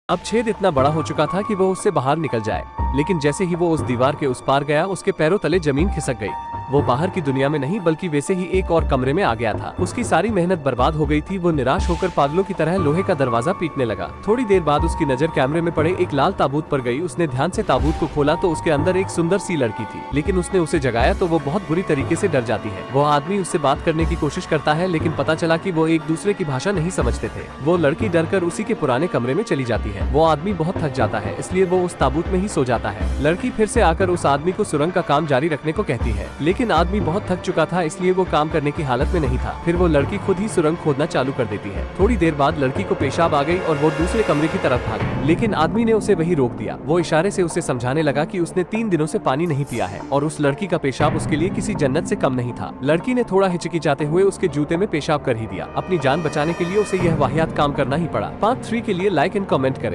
अब छेद इतना बड़ा हो चुका था कि वो उससे बाहर निकल जाए, लेकिन जैसे ही वो उस दीवार के उस पार गया, उसके पैरों तले जमीन खिसक गई। वो बाहर की दुनिया में नहीं बल्कि वैसे ही एक और कमरे में आ गया था। उसकी सारी मेहनत बर्बाद हो गई थी। वो निराश होकर पागलों की तरह लोहे का दरवाजा पीटने लगा। थोड़ी देर बाद उसकी नजर कैमरे में पड़े एक लाल ताबूत पर गई। उसने ध्यान से ताबूत को खोला तो उसके अंदर एक सुंदर सी लड़की थी, लेकिन उसने उसे जगाया तो वो बहुत बुरी तरीके से डर जाती है। वो आदमी उससे बात करने की कोशिश करता है, लेकिन पता चला कि वो एक दूसरे की भाषा नहीं समझते थे। वो लड़की डरकर उसी के पुराने कमरे में चली जाती है। वो आदमी बहुत थक जाता है, इसलिए वो उस ताबूत में ही सो जाता है। लड़की फिर से आकर उस आदमी को सुरंग का काम जारी रखने को कहती है, लेकिन आदमी बहुत थक चुका था, इसलिए वो काम करने की हालत में नहीं था। फिर वो लड़की खुद ही सुरंग खोदना चालू कर देती है। थोड़ी देर बाद लड़की को पेशाब आ गई और वो दूसरे कमरे की तरफ भागी, लेकिन आदमी ने उसे वही रोक दिया। वो इशारे से उसे समझाने लगा कि उसने 3 दिनों से पानी नहीं पिया है और उस लड़की का पेशाब उसके लिए किसी जन्नत से कम नहीं था। लड़की ने थोड़ा हिचकिचाते हुए उसके जूते में पेशाब कर ही दिया। अपनी जान बचाने के लिए उसे यह वाहियात काम करना ही पड़ा। पार्ट 3 के लिए लाइक एंड कमेंट करें।